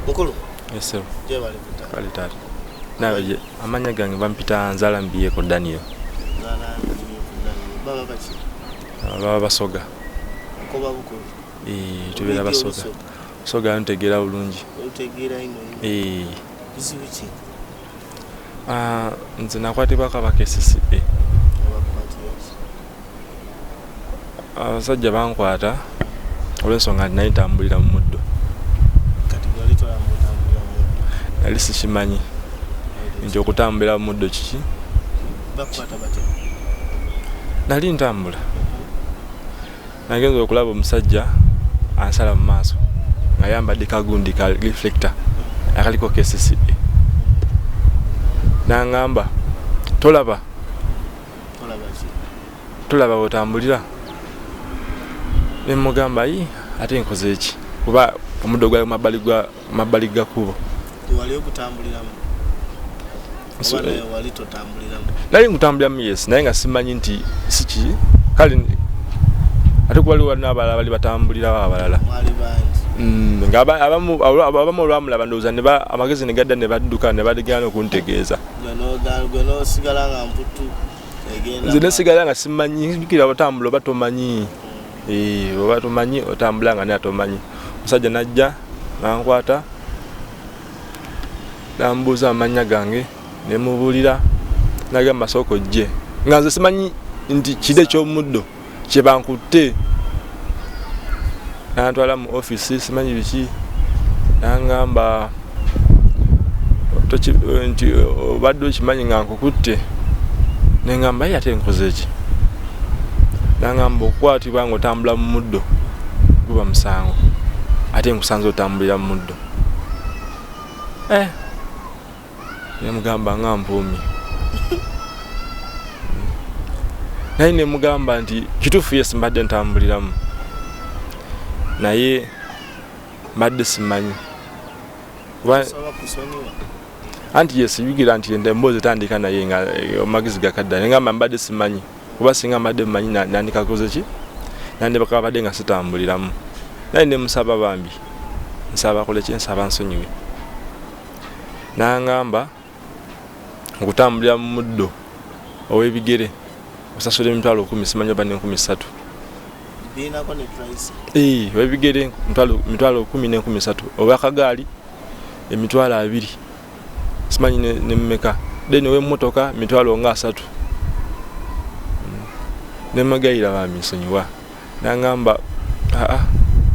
Mukulu. Yes sir. Je bali kuta. Kali Taata. Nawe amanya gange bampita nzala mbiye ko Daniel. Nzala mbiye ko Daniel. Baba kachi. Baba basoga. Ko babukulu. Tubera basoga. Soga ntegera bulungi. Otegera ino. Bisibichi. Nze nakwatibwa KCCA. Abasajja bankwata olw'ensonga nti nayitambulira mu muddo. Kati gwali tolambulira mu muddo. Nali sikimanyi nti okutambulira mu muddo kiki. Bakwata batya? Nali ntambula. Nagenza okulaba omusajja ansala mu maaso nga yambadde kagundi ka reflector akaliko KCCA. Nangamba tolaba ki? Tolaba otambulira. Nemugamba ate nkoze eki kuba omuddo gwa mabbali ga kubo. Wali okutambuliramu? Wali totambuliramu? Nali ngutambuliramu yes naye nga simanyi nti siki kale ate waliwo n'abalala bali batambulirawo abalala. Nga abamu olwamulaba ndowooza amagezi ne gadda ne badduka ne badigana okuntegeeza. Gwe n'osigala nga mputtu egenda. Nze nesigala nga simanyi jjukira otambula oba tomanyi. Oba tomanyi otambula nga naye tomanyi. Omusajja najja nankwata nambuuza amannya gange ne mubuulira nagamba sooka ojje nga nze simanyi nti kide ky'omuddo kye bankutte. Nantwala mu office simanyi biki nangamba nti obadde okimanyi nga nkukutte. Nengamba ate nkoze eki? Nangamba okukwatibwa nga otambula mu muddo guba musango ate nkusanze otambulira mu muddo. Nemugamba nga mpuumye. Naye nemugamba nti kituufu yes mbadde ntambuliramu naye mbadde simanyi. Anti yes yugira nti emboozi etandika naye nga amagezi gakadda. Nengamba mbadde simanyi kuba singa mbadde mmanyi nandikakoze ki nandibaka badde nga sitambuliramu. Naye nemusaba bambi nsaba kole ki nsaba nsonyiwe. Nangamba okutambulira mu muddo ow'ebigere osasula emitwalo 10 simanyi oba ne 13. Binako ne price. Ow'ebigere mitwalo 10 ne 13. Ow'akagaali emitwalo 2 simanyi ne mmeka. Then ow'emmotoka mitwalo nga 3. Nemagayira bambi nsonyiwa. Nangamba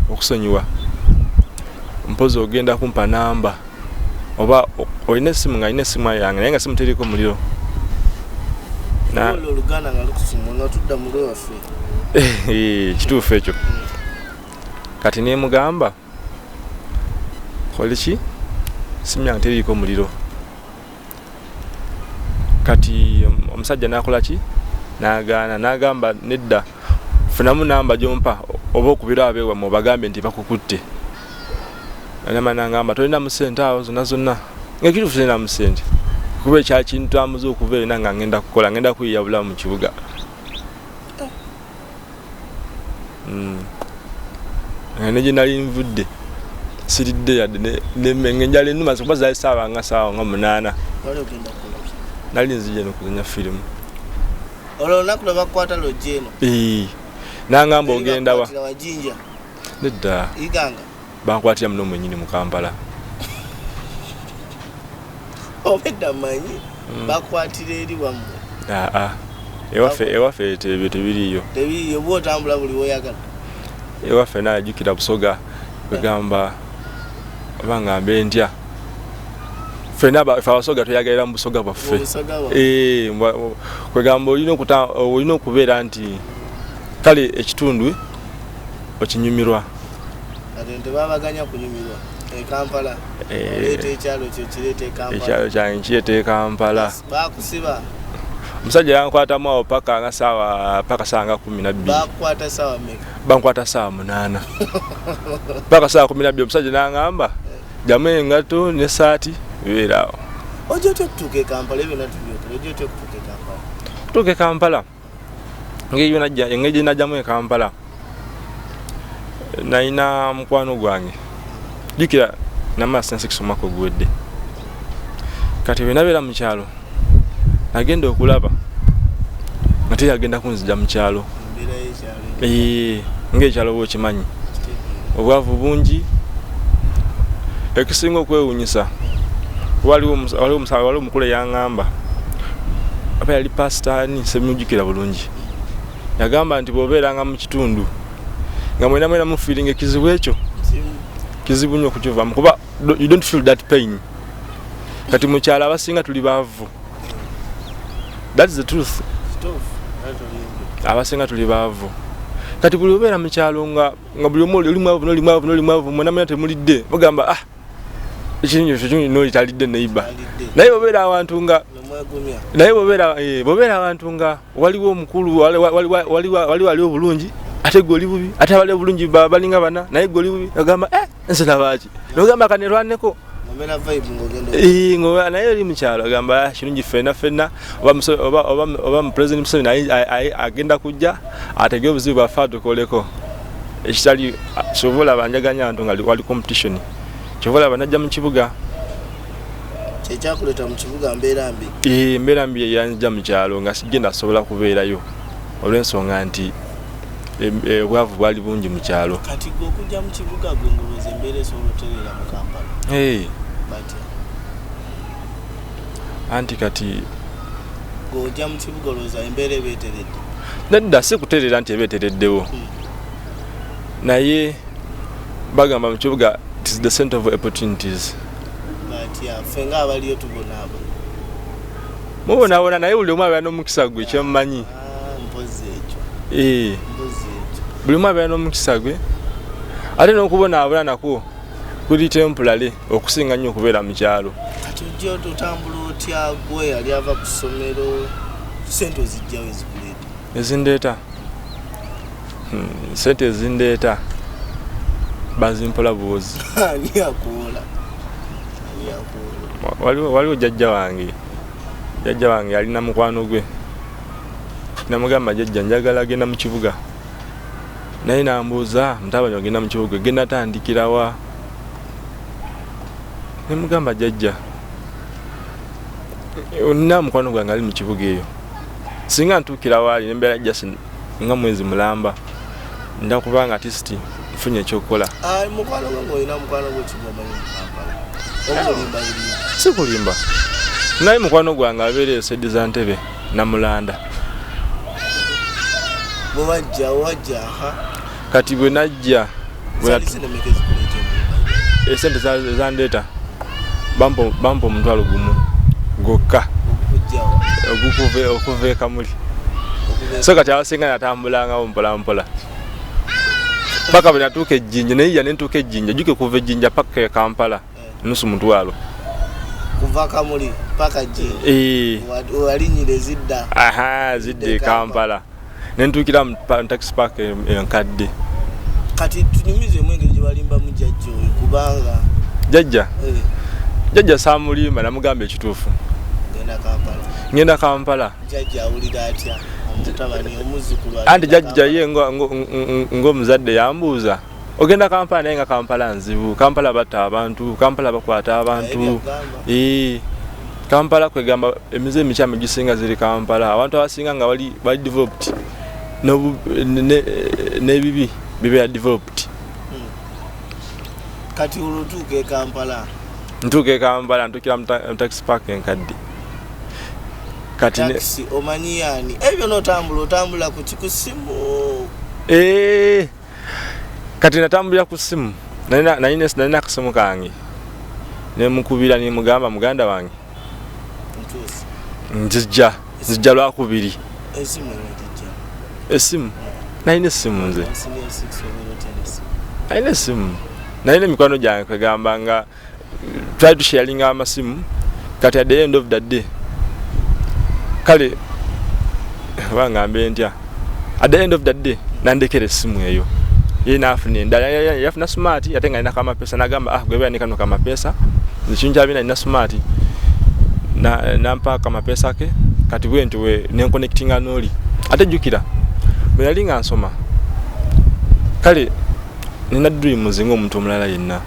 okusonyiwa mpozi ogenda kumpa namba oba olina essimu nga alina essimu yange naye nga simu teriko muliro. Oluganda nga lukusumwa nga tudda mu lwaffe. Kituufu ekyo. Kati nemugamba kole ki simu yange teriko muliro. Kati omusajja nakola ki nagaana nagamba nedda funamu namba gyompa oba okubira abeewa mu bagambe nti bakukutte. Nangamba tolina mu ssente awo zonna nga kituufu sirina mu ssente kuba ekyakintambuza okuva era nga ngenda kukola ngenda kuyiya bulamu mu kibuga. Negye nali nvudde siridde yadde enjala ennuma kuba zaali saawa nga 8. Nali nzije n'okuzanya firimu. Olwo olunaku lwe bakukwata lojja eno? Nangamba ogenda wa? Wajinja? Nedda. Iganga? Bankwatira muno mwennyini mu Kampala. Obedda manyi bakwatira eri wammwe? Ewaffe ebyo tebiriyo. Tebiriyo bwe otambula buli woyagala? Ewaffe najjukira Busoga kwegamba oba ngambe ntya. Fena Abasoga toyagalira mu Busoga bwaffe. Kwegamba olina okubeera nti kale ekitundu okinyumirwa. Ate babaganya kunyumirwa Ekampala. Leeta ekyalo kyo kireeta Ekampala. Ekyalo kyange kireeta Ekampala. Bakusiba. Omusajja yankwatamu awo paka saa nga 12. Bakwata saawa mmeka? Bankwata saa 8. Paka saa 12 omusajja nangamba jamu engato n'essaati bibeera awo. Ojja otya okutuuka Ekampala ebyo natubyokera? Ojja otya okutuuka Ekampala? Tuuka Ekampala engeri najjamu Ekampala nalina mukwano gwange jjukira namala sense kusoma ko gwedde kati bwe nabeera mu kyalo nagenda okulaba ate yagenda kunzija mu kyalo ng'ekyalo bwe okimanyi obwavu bungi ekisinga okwewuunyisa waliwo omukulu eyaŋŋamba aba yali pasitaani semujjukira bulungi yagamba nti bw'obeeranga mu kitundu nga mwena mufiiringa ekizibu ekyo kizibu nnyo okukivaamu kuba you don't feel that pain kati mu kyalo abasinga tuli baavu. That is the truth. Abasinga tuli baavu kati buli obeera mu kyalo nga buli omu oli mwavu mwena temulidde bagamba ekinyo kyo no italidde neiba naye bobeera abantu nga waliwo omukulu wali obulungi ate goli bubi ate abali obulungi balinga bana naye goli bubi agamba nsela baaki nogamba kanerwaneko ngoba naye oli mu kyalo agamba kirungi fenna oba mu president Museveni agenda kujja atege obuzibu bwaffe tukoleko ekitali kyobola banjaganya abantu nga wali competition kyobola banajja mu kibuga kyekyakuleta mu kibuga mbeera mbi yanjja mu kyalo nga sigenda asobola kubeerayo olw'ensonga nti obwavu bwali bungi mu kyalo. Kati okujja mu kibuga gongoloza embeera esobola otereera mu Kampala anti kati gojja mu kibuga olowooza embeera ebeeteredde nedda si kutereera nti ebeetereddewo naye bagamba mu kibuga it is the center of opportunities ffe nga abaliyo tubonaabo mubonaabona naye buli omu abeera n'omukisa gwe kyemmanyi buli omu abeera n'omukisa gwe ate n'okubonaabona nakwo kuli temporary okusinga nnyo okubeera mu kyalo. Kati ojja otambula otya gwe yali ava ku ssomero sente ozijjawo ezindeeta sente ezindeeta bazimpola buwozi waliwo jjajja wange alina mukwano gwe namugamba jjajja njagala agenda mu kibuga naye nambuuza mutabani agenda mu kibuga genda tandikirawa nemugamba jjajja nina mukwano gwange ali mu kibuga eyo singa ntuukira waali nembeera jjasi nga mwezi mulamba nda kubanga artisti nfunye ekyokukola. Mukwano gwange olina mukwano gwe kimumanyi mu Kampala si kulimba naye mukwano gwange abeera esedi za Ntebe Namulanda wajja kati bwe najja esente zandeeta bampa omutwalo gumu gokka okuva Kamuli so kati abasinga natambulangawo mpolampola paka bwe natuuka ejjinja naye nentuuka ejjinja juke kuva ejjinja paka e Kampala nusu mutwalo kuva Kamuli paka ejjinja walinyire zidda e Kampala nentuukira mu taxi park enkadde. Kati tunyumize engeri gye balimba mu jjajja oyo kubanga jjajja saamulimba namugamba ekituufu ngenda Kampala jjajja awulira atya omutabani omuzukulu anti jjajja ye ng'omuzadde yambuuza ogenda Kampala naye nga Kampala nzibu Kampala batta abantu Kampala bakwata abantu Kampala kwegamba emize emikyamu gisinga ziri Kampala abantu abasinga nga bali developed n'ebibi bibeera developed. Kati olutuuka e Kampala ntuukira mu taxi park enkadde kati taxi omanyi yani ebyo notambula ku simu kati natambulira ku simu nalina akasimu kange nemukubira nemugamba muganda wange nzijja lwakubiri esimu nalina esimu nze nalina esimu nalina emikwano gyange kwegamba nga try to sharing amasimu kati at the end of the day kale bangambe ntya at the end of the day nandekera esimu eyo ye nafuna endala yafuna smart ate nga alina kamapesa nagamba gwe ni kano kamapesa ekintu kyabina alina smart nampa kamapesa ke kati bwe nti we nenconnectinga n'oli ate jjukira bwe yali nga nsoma kale nina dreams ng'omuntu omulala yenna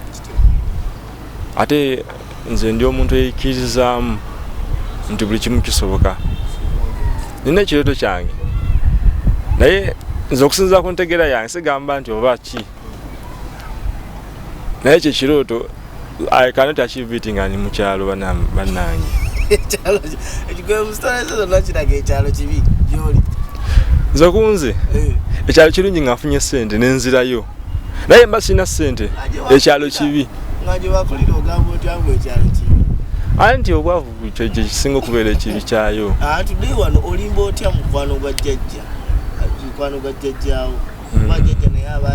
ate nze ndi omuntu ekirizaamu nti buli kimu kisoboka nina ekirooto kyange naye nze okusinza ku ntegeera yange sigamba nti oba ki naye ekyo ekirooto I cannot achieve it nga ni mu kyalo bannange nze kunze ekyalo kirungi nga nfunye ssente nenzirayo naye mba sina ssente ekyalo kibi anti obwavu kye kisinga okubeera ekibi kyayo today wano olimba otya mukwano gwa jjajja jjajjaawo jjajja naye aba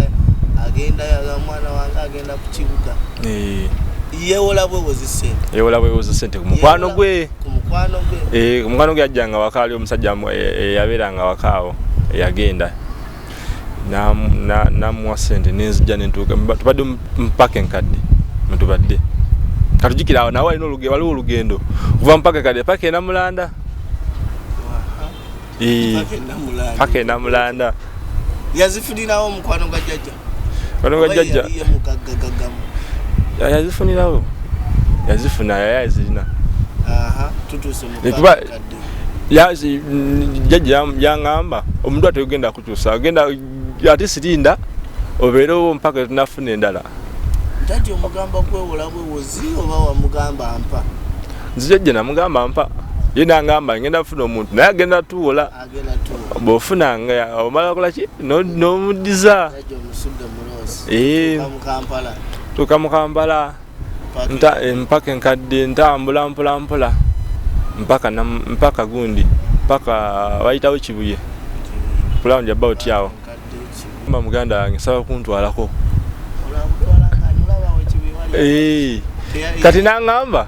agenda mwana wange agenda ku kibuga yeewola bwewozi ssente ku mukwano gwe ku mukwano gwe ajjanga waka ali omusajja eyabeeranga wakaawo eyagenda namuwa ssente nenzijja nentuuka tubadde mpaka enkadde mwetubadde katujjukira awo nawe waliwo olugendo kuva mpaka kadde paka enamulanda paka enamulanda yazifunirawo mukwano gwa jjajja yazifunirawo yazifuna yazirina jjajja yaŋŋamba omuntu ate ogenda kukyusa agenda ate sirinda obeerewo mpaka tunafuna endala Tati omugamba kwewola bwewozi oba wamugamba mpa? Nze jjajja namugamba mpa. Ye nangamba ngenda kufuna omuntu naye agenda tuwola. Bw'ofuna nga omala kola ki? N'omuddiza. Tuka mu Kampala. Mpaka enkadde ntambula mpola mpaka gundi mpaka wayitawo Kibuye. Round about yawo. Mba muganda wange saba kuntwalako. Kati nangamba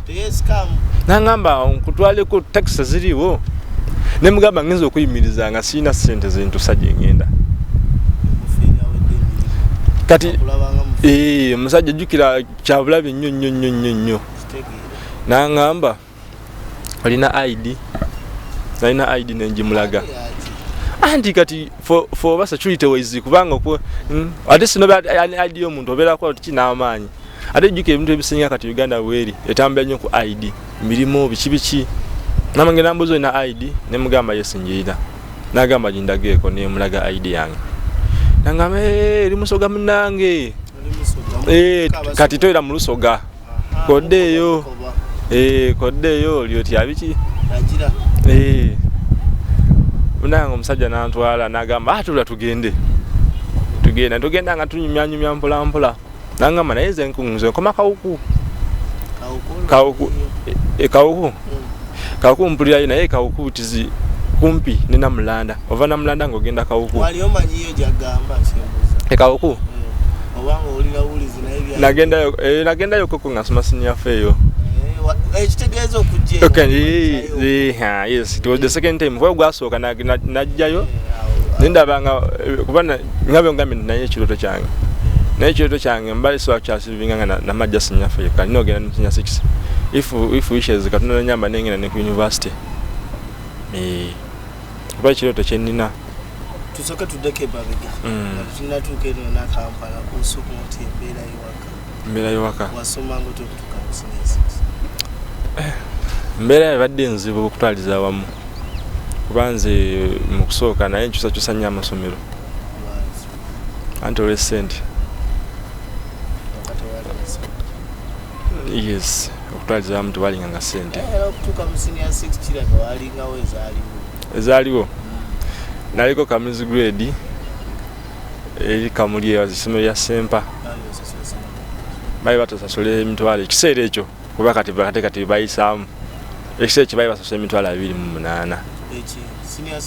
nkutwaleko taxi ziriwo ne mugamba ngenza okuyimiriza nga sina sente zentusa gye ngenda kati omusajja jjukira kyabulabe nnyo nangamba olina ID nalina ID nenjimulaga anti kati for basa security wise kubanga ate sino ID y'omuntu obeerako kinamaanyi ate jjuke ebintu ebisinga kati Uganda weeri etambula nnyo ku ID mirimu biki namange nambuzo na ID ne mugamba yesinjira nagamba jindageeko ne mulaga ID yange nangamba eri Musoga munange kati toera mu Lusoga koddeeyo koddeeyo lyoti abiki munange omusajja nantwala nagamba atula tugenda nga tunyumya mpola nangamba naye nze nkunze nkoma kawuku kawuku mpulirayo naye kawuku tizi kumpi ne Namulanda ova Namulanda ng'ogenda kawuku wali omanyiyo gyagamba sembuza kawuku obanga olira wulizi nagendayo koko nga nsoma sinyafeeyo ekitegeeza okujja yes it was the second time kwa gwasooka najjayo nendabanga kubana ngabe ngambe naye ekirooto kyange naye ekirooto kyange mbali so kyasivinga nga namajja sinyafeeyo kali nogenda nsinya 6 if wishes katuna nyamba nengena ne ku university kuba ekirooto kyenina tusoke tuddeko Babega tunatuuka eno na Kampala kusooka nti embeera y'ewaka wasomanga otukutuka mu sinesi mbeera yabadde nzibu okutwaliza awamu kuba nze mu kusooka naye nkyusakyusa nnyo amasomero anti olw'essente yes okutwaliza awamu tebalinganga ssente ezaaliwo naliko Kamuli grade eri Kamuli isomero lya Sempa baali batasasula emitwalo ekiseera ekyo kuba kati bayisaamu ekiseera ekyo baali basasula emitwalo 28 senior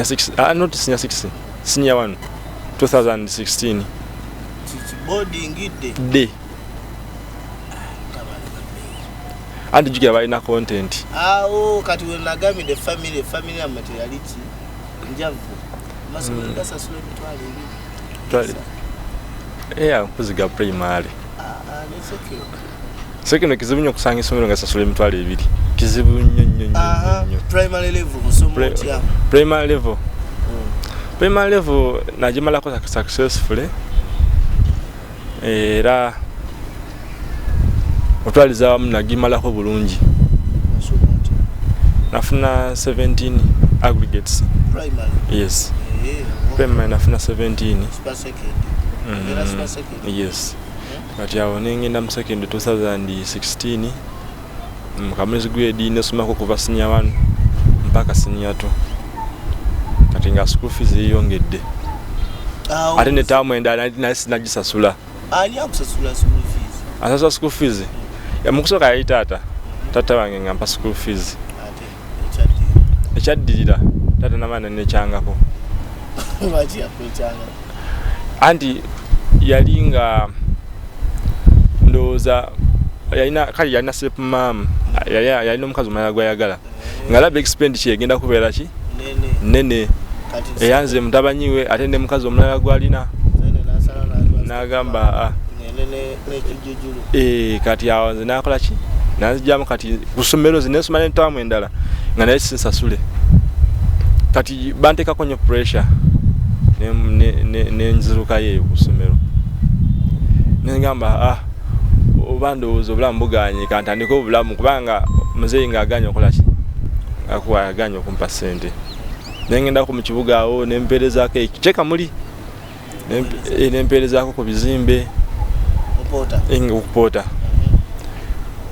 6 not senior 6 senior 1 2016 boarding day anti jukira balina content kati wenagami the family materiality njavu masomero gasasula emitwalo 2 kuziga primary sekino kizibu nnyo kusanga isomero gasasula emitwalo 2 kizibu nnyo primary level musomotya primary level nagimalako successfully era otwaliza wamu nagimalako bulungi. Nafuna 17 aggregates. Primary? Yes. Primary nafuna 17. Yes. Kati awo nengenda mu second 2016 Kamuli grade nesomako kuva senior 1 mpaka senior 2. Kati nga school fees yongedde. Ate ne tamu endala nagisasula. Ani akusasula school fees? Asasula school fees. Mukusoka yali taata. Taata wange ngampa school fees. Ekyaddirira taata namana nekyangako. Lwaki yakwekyanga? Anti yali nga ndowooza yalina step mom yalina omukazi omulala gwayagala nga laba expenditure egenda kubeera ki nene eyanze mutabanyiwe ate ne mukazi omulala gwalina n'agamba kati awo nze nakola ki nanzijamu kati ku ssomero zinesoma nentamu endala nga naye sinsasule kati banteekako nnyo pressure nenzirukayo ku ssomero nengamba oba ndowooza obulamu buganye kantandika obulamu kubanga muzeeyi ng'aganye okola ki aganye okumpa ssente nengendako mu kibuga awo nempeerezaako Kamuli nempeerezaako ku bizimbe okupoota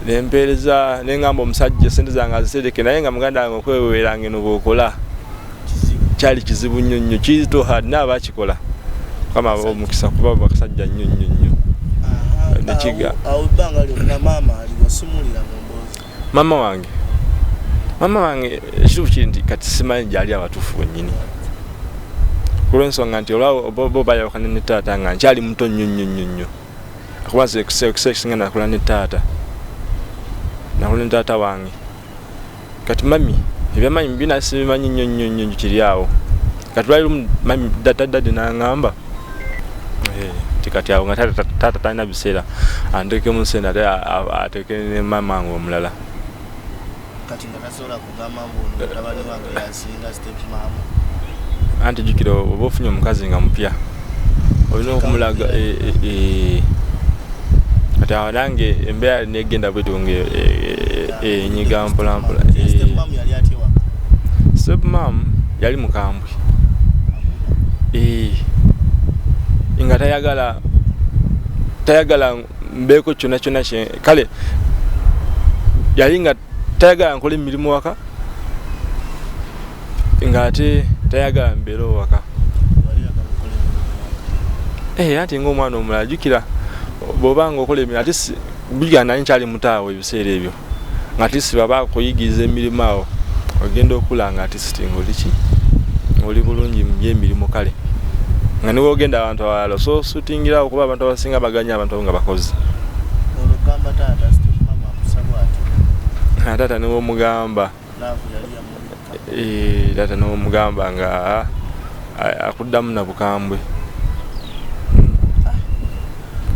nempeereza nengamba omusajja ssente zange azitereke naye nga muganda wange okweweeranga eno bw'okola kyali kizibu nnyo nnyo kizito hard n'abakikola kama omukisa kuba bakasajja nnyo nnyo nnyo nekiga awo bbanga lyonna maama aliwasimulira mu mboozi mama wange ekituufu kiri nti kati simanyi gyali abatuufu wennyini kulw'ensonga nti olwawo bo bayawukana ne taata nga nkyali muto nnyo nnyo nnyo nnyo akuba nze ekiseera ekisinga nakula ne taata wange kati mami ebyamanyi bina sibimanyi nnyo nnyo nnyo kiri awo kati lwali mami dadde n'aŋŋamba kati awo nga taata talina biseera anteekemu ssente ate ateeke ne mama wange omulala kati nga tasobola kugamba mbu mutabani wange yasinga step mama anti jjukira oba ofunye omukazi nga mupya olina okumulaga kati awo nange embeera negenda bwetunga enyiga mpolampola step mam yali mukambwe nga tayagala mbeeko kyonna kyonna kale yali nga tayagala nkola emirimu waka nga ate tayagala mbeera waka anti ng'omwana omulala jjukira bw'obanga okola emirimu ate bujja nali nkyali mutaawo ebiseera ebyo nga tisi baba kuyigiriza emirimu awo ogenda okula nga tisi oli bulungi mu by'emirimu kale nga niwe ogenda abantu abalala so sutingirawo kuba abantu abasinga baganya abantu abo nga bakozi taata niwe omugamba taata niwe omugamba nga akuddamu na bukambwe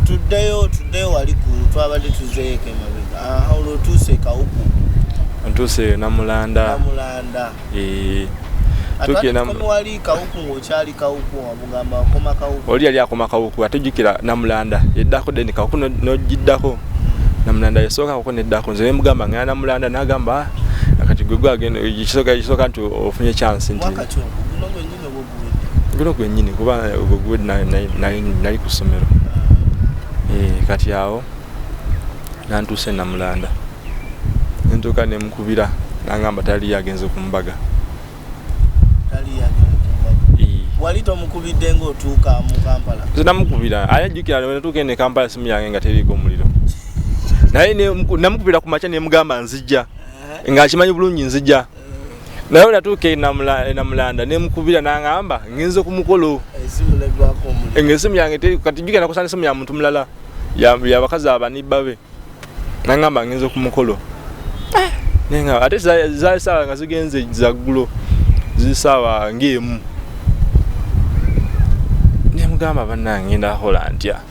tuddeyo wali ku twabadde tuzeeko emabega olwo otuuse Kawuku ntuuse Namulanda wali Kawuku ng'okyali Kawuku wamugamba akoma Kawuku oli yali akoma Kawuku ate jjukira Namulanda yeddako deni Kawuku n'ogiddako Namulanda yasooka Kawuku neddako nze nemugamba nga Namulanda n'agamba kati gwe gwagenda ekisooka nti ofunye chance nti guno gwennyini kuba gwe nali ku ssomero kati awo nantuuse Namulanda nentuuka nemukubira nangamba tali yagenze ku mbaga wali tomukubidde ng'otuuka mu Kampala? Namukubira ayajjukira natuuka ene Kampala simu yange nga teriiko omuliro naye namukubira ku makya nemugamba nzijja nga akimanyi bulungi nzijja naye natuuka Namulanda nemukubira n'aŋŋamba ngenze ku mukolo ng'esimu yange teri kati jjukira nakusana esimu ya muntu mulala yabakazi abanibba be n'aŋŋamba ngenze ku mukolo ate zaali saawa nga zigenze zaggulo zisaawa ng'emu nemugamba bannange ngenda akola ntya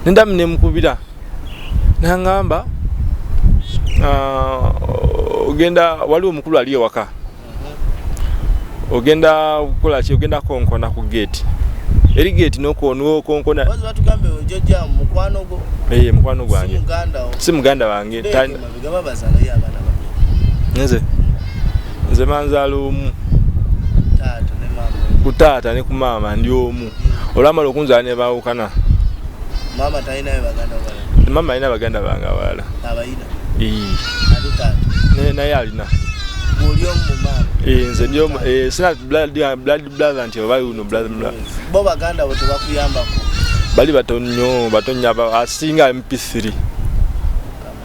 nendamu nemukubira n'aŋŋamba ogenda waliwo omukulu ali ewaka ogenda kukola ki ogenda konkona ku geeti eri geeti nokonkona Joja mukwano go. Mukwano gwange. Si muganda wange. Mabigaba bazala y'abaana babiri. Nze manzaala omu. Taata ne mama. Ku taata ne ku maama ndi omu. Olwamala okunzaala ne baawukana. Mama talina baganda balala. Mama alina baganda bange abalala. Abayina. Ate taata. Naye alina. Oli omu mama. Nze ndi omu. Sina blood brother nti oba uno blood. Bo baganda bo tebakuyambako. Bali batonnya asinga MP3.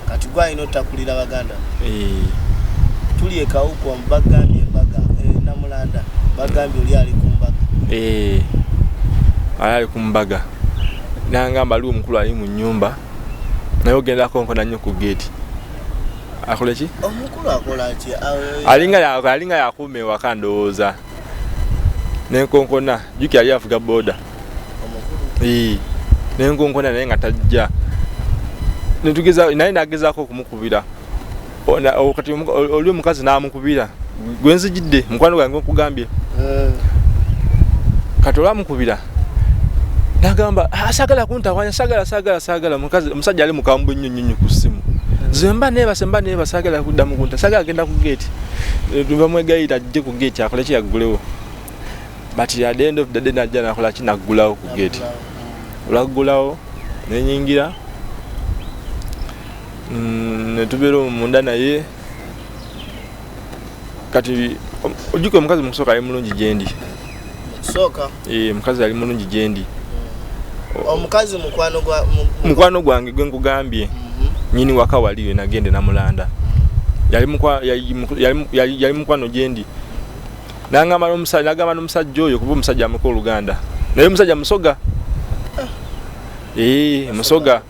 Kati gwa ino takulira baganda. Tuli ekawuko mbagambye mbaga namulanda. Bagambye oli ali ku mbaga. Ali ku mbaga. Nangamba ali omukulu ali mu nyumba. Naye ogenda konkona nnyo ku gate. Akola ki? Omukulu akola ki? Alinga yakuume waka ndowooza. Nenkonkona juki ali avuga boda. Nenkonkona naye nga tajja. Netugeza naye nagezaako okumukubira. Kati oli omukazi n'amukubira. Gwe nzijidde mukwano gwange okugambye. Kati olamukubira. Nagamba asagala kuntawanya sagala mukazi omusajja ali mukambwe nnyo ku ssimu. Zemba neba sagala kuddamu kunta sagala agenda ku gate. Tuva mwegayita ajje ku gate akole ki yaggulewo. But at the end of the day najja nakola ki naggulawo ku gate. Olaggulawo nenyingira. Netubeera munda naye. Kati ojuko omukazi musoka ali mulungi gyendi. Soka? Mukazi ali mulungi gyendi. Omukazi mukwano gwange gwe nkugambye. Nyini waka waliyo nagende namulanda. Yali mukwano gyendi. Nangamba n'omusajja oyo kuba omusajja amukolo Luganda. Naye omusajja Musoga. Musoga.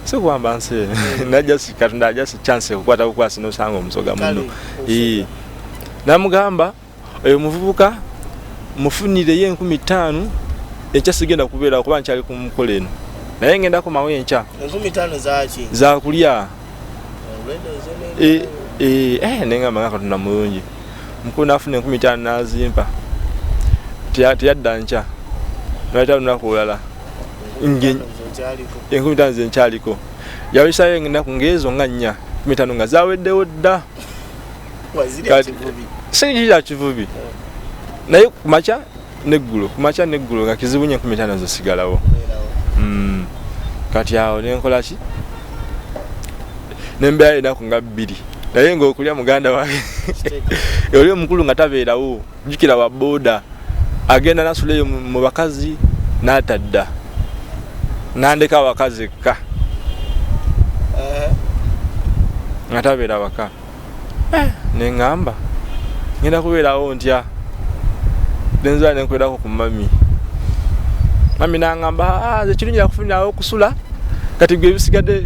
Sikuwamba nse. Najja si chance okukwata bukwasi n'osanga Omusoga muno. Namugamba oyo muvubuka mufunire ye 15,000 ekya sigenda kubeera kuba nkyali ku mukolo eno. Naye ngenda ku mawe enkya. 15,000 zaaki? Za kulya. Nengamba nga Katonda mulungi. Mukulu nafuna 15,000 n'azimpa. Teyadda nkya. Naita lunaku olulala. 15,000 ze nkyaliko. Yabisayo ennaku ng'ezo nga 4. 15,000 nga zaweddewo dda. Sirikira kivubi. Naye kumakya neggulu nga kizibu nnyo 15,000 zosigalawo. Kati awo nenkola ki? Nembeera ennaku nga 2. Naye ng'okulya muganda wange. Oli omukulu nga tabeerawo. Jjukira wa boda. Agenda nasuleyo mu bakazi n'atadda. Nandeka abakazi ekka. Nga tabeera waka. Nengamba. Ngenda kubeerawo ntya. Nenzala nenkwedako ku mami. Mami nangamba ze kirungi akufunirawo okusula. Kati gwe bisigadde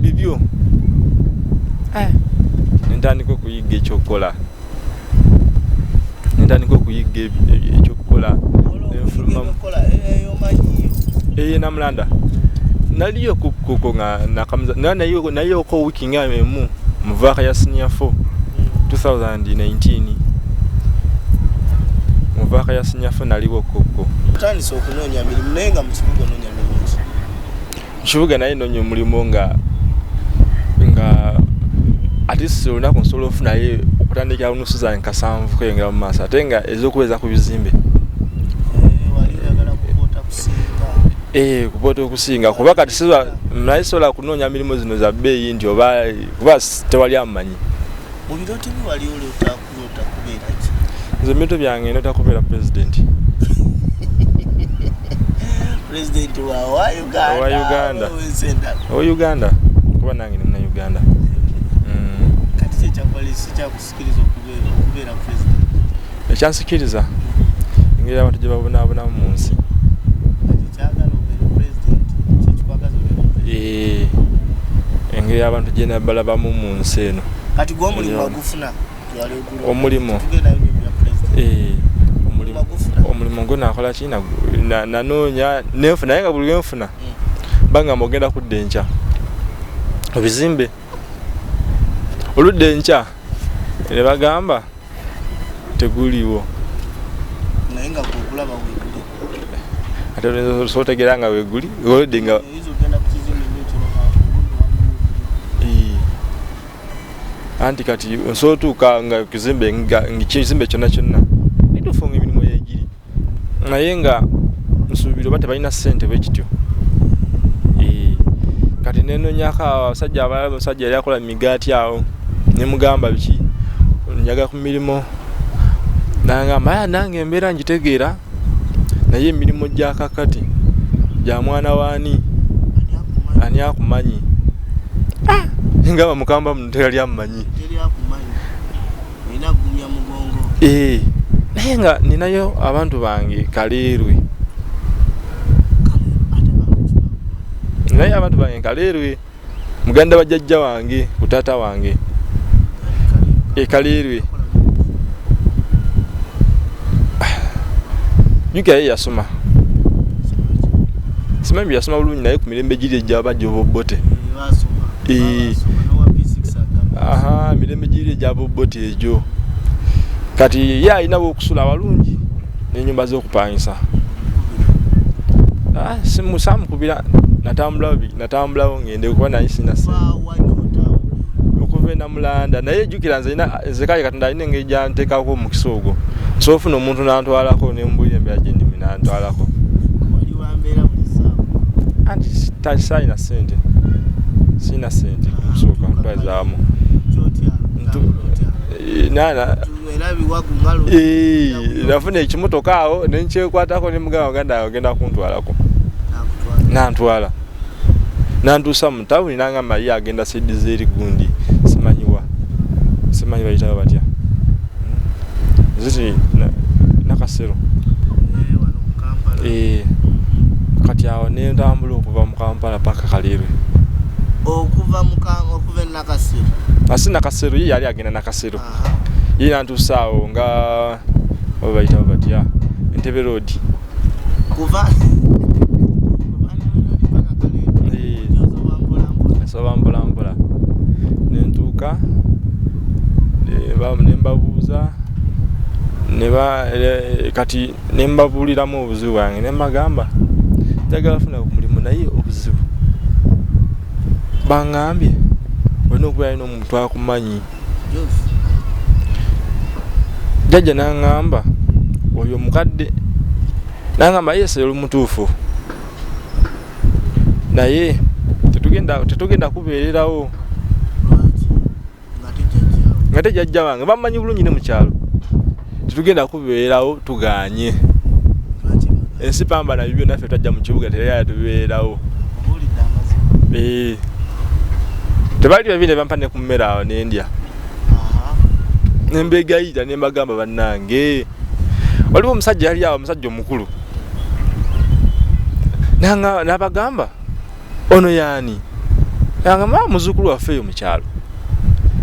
bibyo. Nentandika okuyiga ekyokukola. Namulanda. Naliyo kuko nga nakamuza. Nayo ko wiki nga emu muvaka ya senior 4 2019. Muvaka ya senior 4 naliwo kuko. Tandise okunoonya mirimu naye nga mu kibuga onoonya mirimu. Kibuga naye noonya omulimu nga atisi olunaku nsobola ofunayo okutandikira nusu za 7 kweyongera mu maaso ate nga ez'okuweza ku bizimbe. Kupoota okusinga kuba kati naye sobola kunoonya mirimu zino za bbeeyi nti oba kuba tewali amumanyi. Mu birooto bye wali olota kubeera ki? Nze ebirooto byange ndota kubeera pulezidenti. Pulezidenti wa Uganda. Owa Uganda. Kuba nange ni Munnayuganda. Kati kyekyakpolisi kyakusikiriza okubeera pulezidenti? Ekyansikiriza engeri abantu gye babonaabonamu mu nsi. Engeri abantu gye nabalabamu mu nsi eno. Kati gw'omulimu agufuna? Omulimu omulimu gwe nakola ki nanoonya nenfuna naye nga buli lwenfuna banga mogenda kudda enkya ebizimbe oludda enkya ne bagamba teguliwo naye nga kulaba weguli ate ate sotegeranga weguli goldinga anti kati nsotuuka nga kizimbe ngikizimbe kyonna kyonna nitufunga emirimu yegiri naye nga nsuubira oba tebalina ssente bwekityo kati nenonyako abasajja yali akola migaati awo nemugamba biki njaga ku mirimo nangamba nange embeera ngitegeera naye emirimu gya kakati gya mwana waani ani akumanyi ngamba mukamba muteri amumanyi naye nga ninayo abantu bange Kaleerwe naye abantu bange Kaleerwe muganda bajjajja wange ku taata wange Kaleerwe yukaye yasoma simanyi yasoma bulungi naye ku mirembe giri ejja abajja obobote mirembe giri ejja obobote ejo kati ye alina okusula abalungi n'ennyumba z'okupangisa samukubira natambulawo ngende kuba naye sina okuva Namulanda naye ejjukira nze kale Katonda alina engeri gyanteekako omukisa ogwo so ofuna omuntu n'antwalako nembulira embeera gye ndimu n'antwalako anti saalina ssente sina ssente kusooka ntwalizaamu nafuna ekimotoka awo nenkyekwatako nemugamba ganda agenda kuntwalako nantwala nantuusa mu tawuni nangamba ye agenda seddiza eri gundi simanyi bayitaba batya ziti nakasero kati awo nentambula okuva mu Kampala paka Kaleerwe okuva nakasero asi nakasero ye yali agenda nakasero ye nantuusa awo nga bayitaba batya Entebbe Road kuva mpola nentuuka nembabuuza kati nembabuuliramu obuzibu bwange nembagamba njagala funa ku mulimu naye obuzibu bangambye olina okuba alina omuntu akumanyi jjajja nangamba oyo mukadde nangamba yese oli mutuufu naye tetugenda kubeererawo nga tejjajja wange bamanyi bulungi ne mukyalo tetugenda kubeererawo tuganye ensi pambana bibyo naffe tajja mu kibuga terera tubeererawo tebali babine bampa ne ku mmere awo nendya nembegayita nembagamba bannange waliwo omusajja yali awo omusajja omukulu nabagamba ono yaani nagamba muzukulu waffe eyo mukyalo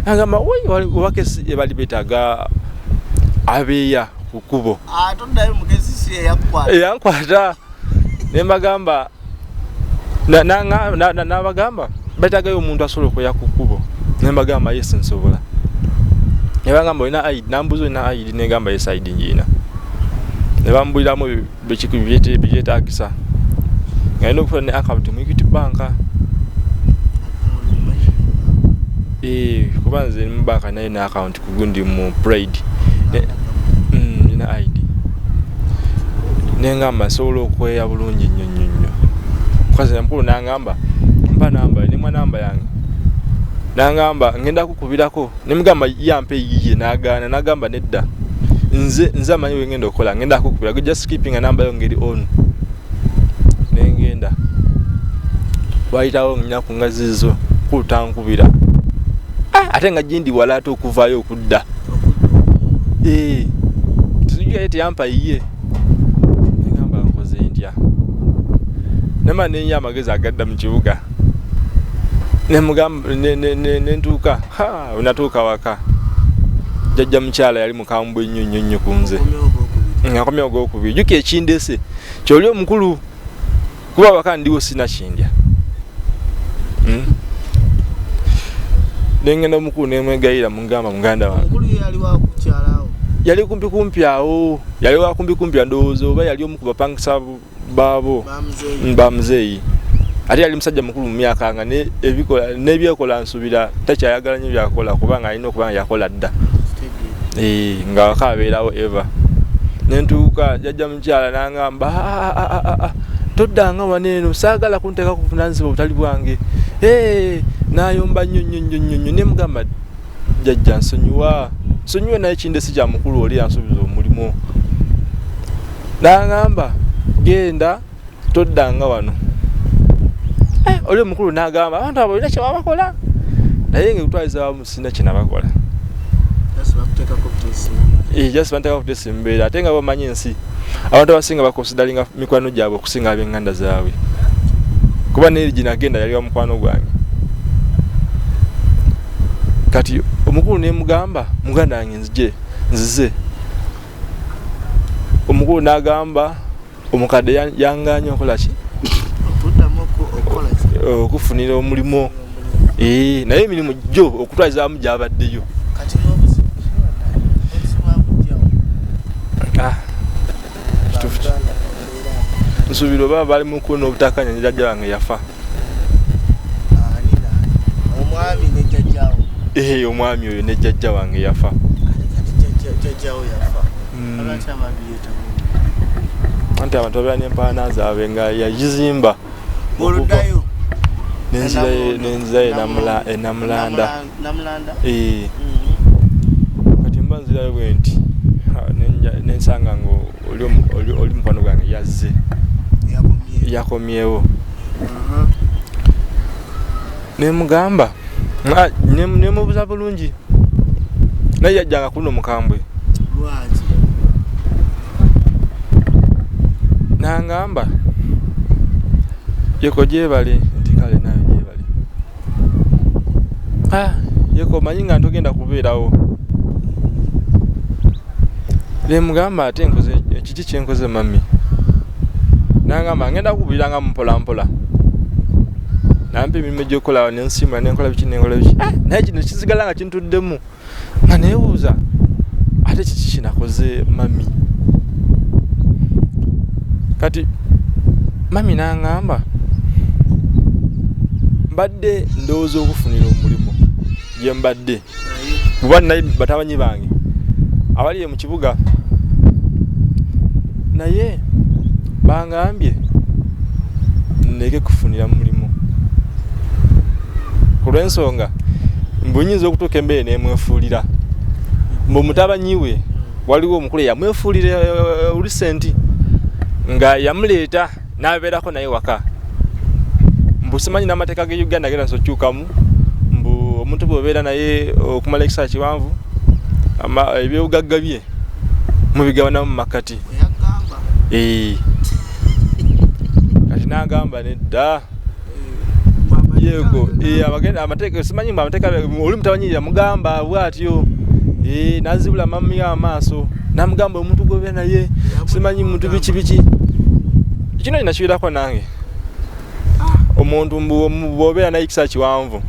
nagamba owakesi ebali betaga abeeya ku kkubo eyankwata nembagamba nabagamba betagayo omuntu asobola okweya ku kkubo nembagamba yesi nsobola nebagamba olina ID nambuza olina ID negamba yesi ID njiina nebambuliramu byetagisa nga alina okufuna ne account mu Equity Bank kuba nze mu banka naye ne account kugundi mu Pride nina ID nengamba nsobola okweya bulungi nnyo mukazi mukulu nangamba mpa namba nemwa namba yange nangamba ngenda kukubirako nemugamba yampe yiye nagaana nagamba nedda nze amanyi we ngenda okukola ngenda kukubira just keeping a number yongeri on nengenda bayitawo nnya ku ngazi zo kutankubira ate nga jindi wala ate okuvaayo okudda tujja yete yampa yiye ngamba nkoze ntya nema nenya amagezi agadda mu kibuga nemugamba nentuuka unatuuka waka jjajja mukyala yali mukambwe nnyo kunze ngakomye ogwokubiri juka ekindese kyoli omukulu kuba waka ndiwo sina kindya nengenda omukulu nemwegayira mugamba muganda wange yali kumpi awo yali wa kumpi ndowooza oba yali omu ku bapangisa baabo bamuzeeyi ate yali musajja mukulu mu myaka nga n'ebyekola nsubira takyayagala nnyo byakola kubanga alina okuba nga yakola dda nga waka abeerawo Eva nentuuka jajja mukyala n'angamba toddanga wano eno saagala kunteeka ku buvunaanyizibwa obutali bwange n'ayomba nnyo ne mugamba jajja nsonyiwe naye kindesi kya mukulu oli yansuubiza omulimu n'angamba genda toddanga wano oli omukulu n'agamba abantu abo olina kyebabakola naye ngekutwaliza wamu sina kyenabakola just banteeka kuteesa embeera ate nga bamanyi ensi abantu abasinga bakonsidalinga mikwano gyabwe okusinga ab'enganda zaabwe kuba neeri ginagenda yali wa mukwano gwange kati omukulu nemugamba muganda wange nzize omukulu n'agamba omukadde yanganya okolaki okufunira omulimu naye emirimu gyo okutwalizaamu gyabaddeyo nsuubira oba bali mu kuno obutakanya ne jjajja wange yafa omwami oyo ne jjajja wange yafa anti abantu babeera n'empaana zaabwe nga yagizimba nenzirayo enamulanda kati mba nzirayo bwe nti nensanga nga oli mukwano gwange yazze yakomyewo nemugamba nemubuza bulungi naye yajjanga kuno mukambwe nangamba yeko gyebale nti kale nayo gyebale yeko manyi nga ntogenda kubeerawo nemugamba ate nkoze kiki kyenkoze mami nangamba ngenda kubiranga mpolampola nampa emirimu gyokola nensimula nenkola biki naye kino kisigala nga kintuddemu nga neebuuza ate kiki kinakoze mami kati mami nangamba mbadde ndowooza okufunira omulimu gye mbadde kuba naye batabanyi bange abali mu kibuga naye bangambye nneke kufunira mulimu ku lw'ensonga mbunyinza okutuuka embeera n'emwefuulira mbu mutabanyiwe waliwo omukulu yamwefuulira olusenti nga yamuleeta n'abeerako naye waka mbu simanyi n'amateeka ge Uganda genda nsokyukamu mbu omuntu bw'obeera naye okumala ekiseera kiwanvu ebyobugagga bye mubigabanamu mu makati kati n'agamba nedda yego amateeka simanyi mbu amateeka oli mutabanyi yamugamba bw'atyo n'azibula mami amaaso n'amugamba omuntu gw'obeera naye simanyi muntu biki kino kinakiwerako nange omuntu bw'obeera naye ekiseera kiwanvu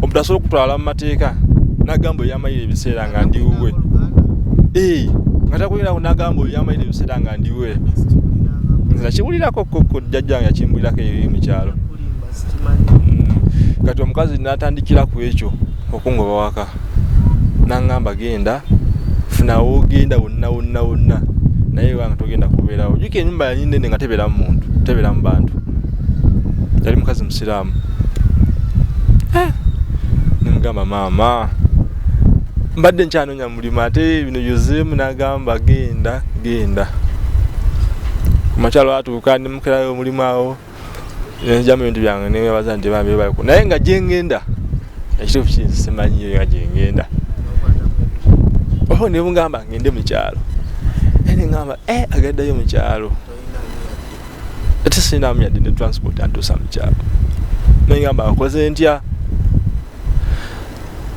omuntu asobola okutwala mu mateeka n'agamba yamayire ebiseera nga ndiwuwe nga takulira n'agamba yamayire ebiseera nga ndiwe nze nakiwulirako koko jjajja wange yakimbulirako eri mu kyalo kati omukazi n'atandikira ku ekyo okungoba waka n'angamba genda funawo ogenda wonna naye wange togenda kubeerawo jjuka ennyumba yali nnene nga tebeeramu muntu tebeeramu bantu yali mukazi musiraamu nemugamba maama mbadde nkyanoonya mulimu ate bino byozeemu n'agamba genda kumakyalo atuuka nemukerayo omulimu awo nenjamu ebintu byange nebaza nti bambi baliko naye nga gyengenda ekituufu kinsimanyiyo nga gyengenda nemugamba ngende mu kyalo neŋŋamba agaddayo mu kyalo ate sinamu yadde ne transport antuusa mu kyalo neŋŋamba akoze ntya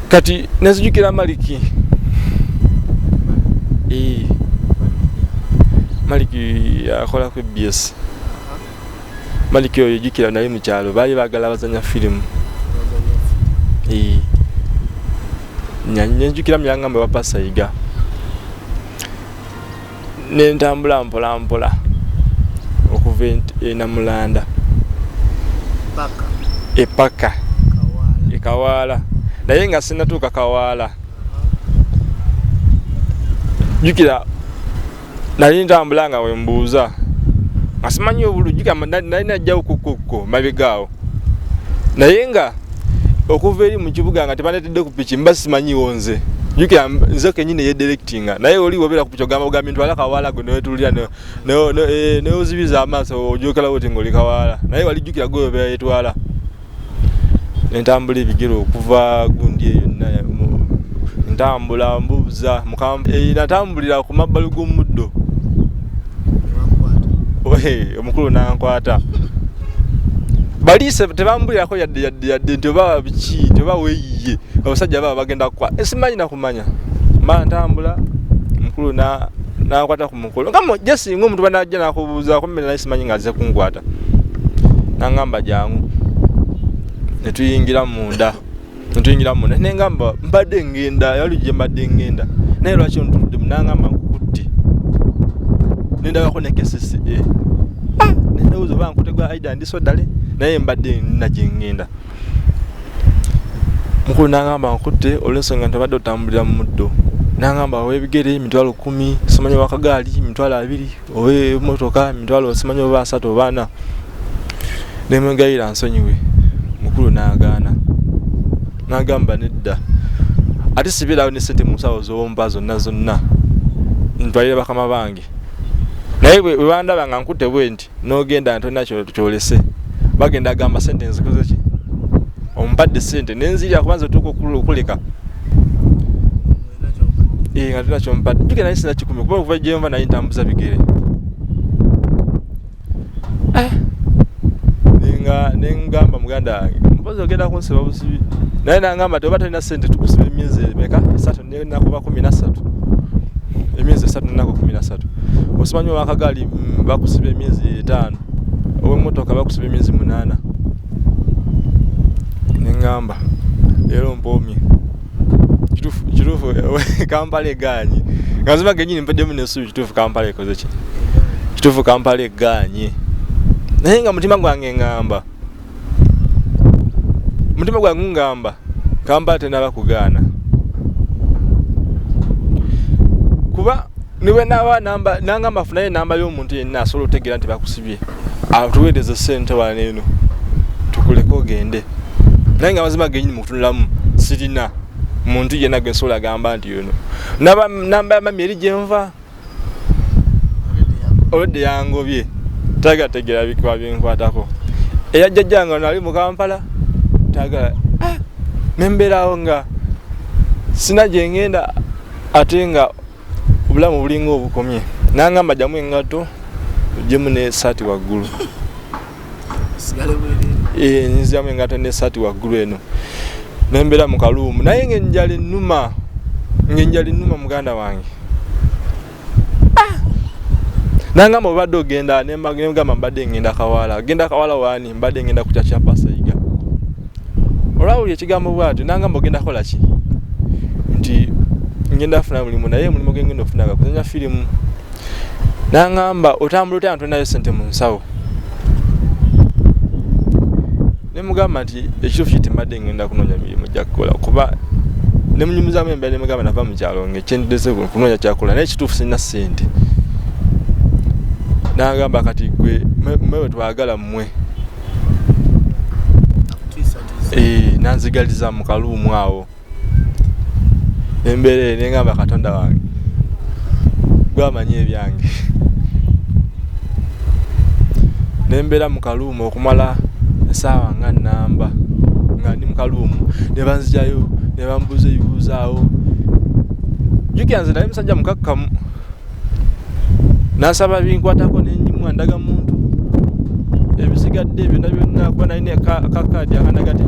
kati nezijukira Maliki Maliki akola ku BS Maliki oyo jukira naye mu kyalo baali baagala bazanya firimu njukira muyangamba wapasayiga nentambula mpola okuva Namulanda epaka Kawaala naye nga sinatuuka Kawaala jukira nali ntambula nga wembuuza nga simanyi obulungi nali najjawo kukkukko mabegaawo naye nga okuva eri mu kibuga nga tebanetedde ku piki mba simanyiwo nze jukira nze kenyini yedirectinga naye oli wobera ku piki ogamba ogambye ntwala Kawaala gwe newetulira neozibiza amaaso ojokerawo oti ng'oli Kawaala naye wali jukira gwe wobera yetwala nentambula ebigero okuva gundi eyo ntambula mbuuza natambulira ku mabbali g'omuddo omukulu nankwata baliise tebambulirako yadde nti oba biki oba weeyiye abasajja baba bagenda kukwata simanyi nakumanya mba ntambula omukulu nankwata ku mukulu nga jesi ng'omuntu banajja nakubuuza kumene naye simanyi nga aze kunkwata nangamba jangu netuyingira munda nengamba mbadde ngenda yali gye mbadde ngenda naye lwaki ontudde nangamba nkukutte nendabako nekesese nendowooza oba nkutegwa aida ndisoddale naye mbadde nina gye ngenda mukulu nangamba nkutte olw'ensonga nti obadde otambulira mu muddo nangamba ow'ebigere 10,000 simanyi ow'akagaali 20,000 ow'emmotoka 20,000 simanyi oba 3 oba 4 nemwegayira nsonyiwe mukulu nagaana nagamba nedda ate sibeerawo ne ssente mu nsawo z'ompa zonna ntwalire bakama bange naye bwe bandaba nga nkutte bwe nti n'ogenda ntolina kyolese bagenda agamba ssente nzikoze ki ompadde ssente nenzirya kubanza otuuka okuleka nga tolina kyompadde jukira naye sina 10 kuba okuva gye nva naye ntambuza bigere nengamba muganda wange mpozi ogenda kunsiba busibi naye nangamba ti oba talina ssente tukusiba emyezi meka 3 nenakuba 13 emyezi 3 nenako 13 osimanyi owakagaali bakusiba emyezi 5 ow'emmotoka bakusiba emyezi 8 nengamba leero mpoomye kituufu Kampala egaanye nga nziba genyini mpeddemu nesuubi kituufu Kampala ekoze ki kituufu Kampala egaanye naye nga mutima gwange ngamba mutima gwange ngamba Kampala tenaba kugaana kuba niwe nangamba funayo namba y'omuntu yenna asobola otegeera nti bakusibye atuweereze ssente wano eno tukuleko ogende naye nga mazima genyini mukutunulamu sirina muntu yenna gwe nsobola agamba nti yono namba yamami eri gyenva olwedde yangobye tagategera bikuba byenkwatako eyajjajjanga nali mu Kampala tagala nembeerawo nga sina gye ngenda ate nga obulamu bulinga obukomye nangamba jamu engato ojjemu n'essaati waggulu nziyamu engato n'essaati waggulu eno nembeera mu kaluumu naye ng'enjala ennuma muganda wange nangamba obadde ogenda nemagamba mbadde ngenda Kawaala genda Kawaala waani mbadde ngenda kukya Kyapasayiga olwawulira ekigambo bwatyo nangamba ogenda kola ki nti ngenda afuna mulimu naye mulimu gengenda ofunaga kuzanya firimu nangamba otambula otya ntonayo ssente mu nsawo nemugamba nti ekituufu kiti mbadde ngenda kunoonya mirimu gya kukola kuba nemunyumizamu embeera nemugamba nava mu kyalo ng'ekyendeze kunoonya kyakola naye ekituufu sirina ssente nagamba kati gwe mwewe twagala mmwe nanzigaliza mu kaluumu awo embeera nengamba Katonda wange gwamanyi ebyange nembeera mu kaluumu okumala essaawa nga nnamba nga ndi mu kaluumu nebanzijayo nebambuuza ebibuuzaawo jukira nze naye musajja mukakkamu nasaba binkwatako nenyimwa ndaga muntu ebisigadde byonna kuba nalina akakaadi akandaga ti